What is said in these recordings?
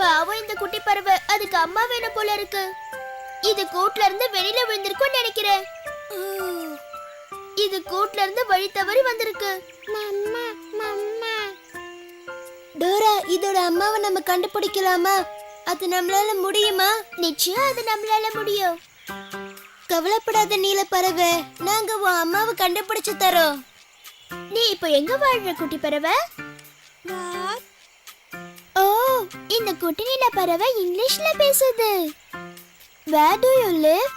பாவம் இந்த குட்டி பறவை, அதுக்கு அம்மா வேணும் போல இருக்கு. இது கூட்ல இருந்து வெளியில விழுந்திருக்கும் நினைக்கிறேன். இது கூட்ல இருந்து வழி தவறி வந்திருக்கு. டோரா, இதோட அம்மாவை நம்ம கண்டுபிடிக்கலாமா? அது நம்மளால முடியுமா? நிச்சயம் அது நம்மளால முடியும். கவலைப்படாத நீல பறவை, நாங்க உன் அம்மாவை கண்டுபிடிச்சு தரோம். நீ இப்ப எங்க வாழ்ற குட்டி பறவை? ஓ, இந்த குட்டி நீல பறவை இங்கிலீஷ்ல பேசுது. Where do you live?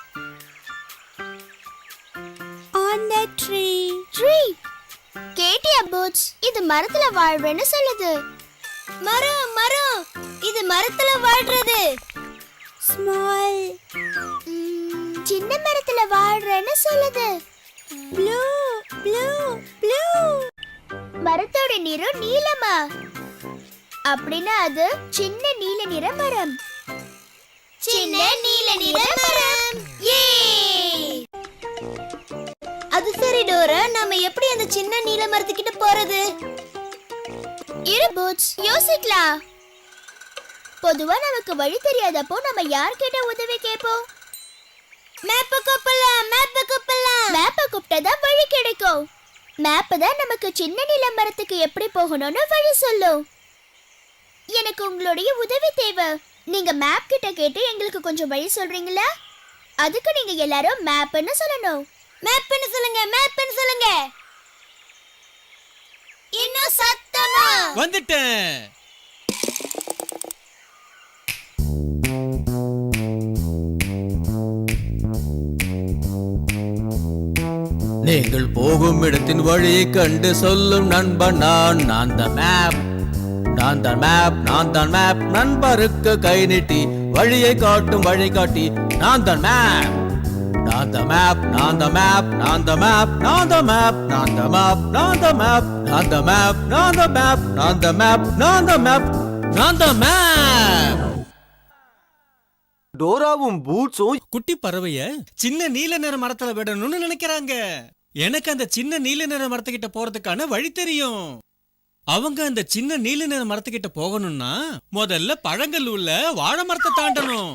On the tree. Tree. கேட்டியா பூட்ஸ்? இது மரத்துல வாழ்றேன்னு சொல்லுது. மரம் மரம், இது மரத்துல வாழ்றது. Small. சின்ன மரத்துல வாழ்றேன்னு சொல்லுது. Blue, blue, blue. மரத்தோட நிறம் நீலமா? அப்படின்னா அது சின்ன நீல நிற மரம். சின்ன நீல நிற மரம். யே! அது சரி டோரா, நாம எப்படி அந்த சின்ன நீல மரத்துக்கிட்ட போறது? இரு பூட்ஸ், யோசிக்கலாம். பொதுவா நமக்கு வழி தெரியாதப்போ நம்ம யார்கிட்ட உதவி கேட்போம்? மேப்பை கூப்பிடலாம், மேப்பை கூப்பிடலாம். மேப்பை கூப்பிட்டா வழி கிடைக்கும். மேப் தான் நமக்கு சின்ன நீல மரத்துக்கு எப்படி போகணும்னு வழி சொல்லும். எனக்கு உங்களுடைய உதவி தேவை. நீங்க மேப் கிட்ட கேட்டு எங்களுக்கு கொஞ்சம் வழி சொல்றீங்களா? அதுக்கு நீங்க எல்லாரும் மேப்னு சொல்லணும். மேப்னு சொல்லுங்க, மேப்னு சொல்லுங்க. இன்னும் சத்தமா. வந்துட்டேன். நீங்கள் போகும் இடத்தின் வழியை கண்டு சொல்லும் நண்பன் நான். நான் தான் மேப், நான் தான் மேப், நான் தான் மேப். நண்பருக்கு கை நீட்டி வழியை காட்டும் வழிகாட்டி. நான் தான் மேப், நான் தான் மேப், நான் தான் மேப், நான் தான் மேப், நான் தான் மேப், நான் தான் மேப், நான் தான் மேப், நான் தான் மேப், நான் தான் மேப், நான் தான் மேப், நான் தான் மேப், நான் தான் மேப். டோராவும் பூட்ஸும் குட்டி பறவைய சின்ன நீல நிற மரத்துல விடணும்னு நினைக்கிறாங்க. எனக்கு அந்த சின்ன நீல நிற மரத்துக்கிட்ட போறதுக்கான வழி தெரியும். அவங்க அந்த சின்ன நீல நிற மரத்துக்கிட்ட போகணும்னா முதல்ல பழங்கள் உள்ள வாழை மரத்தை தாண்டணும்.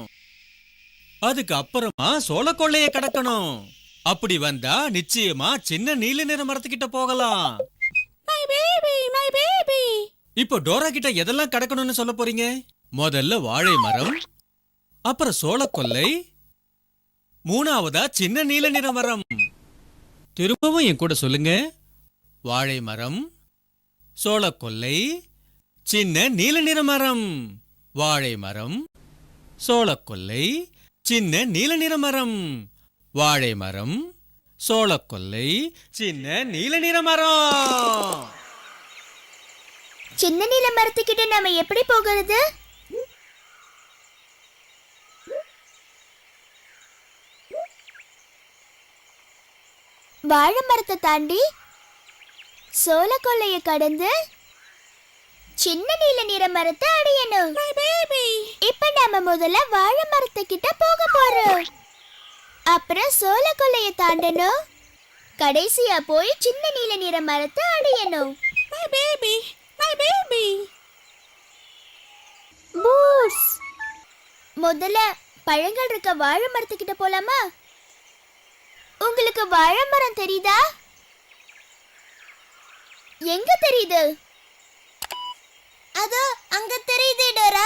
அதுக்கு அப்புறமா சோளக்கொள்ளைய கடக்கணும். அப்படி வந்தா நிச்சயமா சின்ன நீல நிற மரத்துக்கிட்ட போகலாம். My baby, my baby. இப்போ டோரா கிட்ட எதெல்லாம் கடக்கணும்னு சொல்ல போறீங்க? முதல்ல வாழை மரம், அப்புறம் சோளக்கொல்லை, மூணாவதா சின்ன நீல நிற மரம். திரும்பவும் என் கூட சொல்லுங்க. வாழை மரம், சோளக்கொல்லை, சின்ன நீல நிற மரம். வாழை மரம், சோளக்கொல்லை, சின்ன நீல நிற மரம். வாழை மரம், சோளக்கொல்லை, சின்ன நீல நிற மரம். சின்ன நீல மரத்துக்கிட்ட நாம எப்படி போகிறது? வாழை மரத்தை தாண்டி சோளக்கொல்லைய கடந்து சின்ன நீல நிற மரத்தை அடையணும். இப்ப நாம முதல்ல வாழை மரத்துக்கிட்ட போக போறோம். அப்புறம் சோளக்கொல்லைய தாண்டணும். கடைசியா போய் சின்ன நீல நிற மரத்தை அடையணும். My baby, my baby. பூஸ், முதல்ல பழங்கள் இருக்க வாழை மரத்துக்கிட்ட போலாமா? உங்களுக்கு வாழை மரம் தெரியுதா? எங்க தெரியுது? அதோ அங்க தெரியுது டோரா.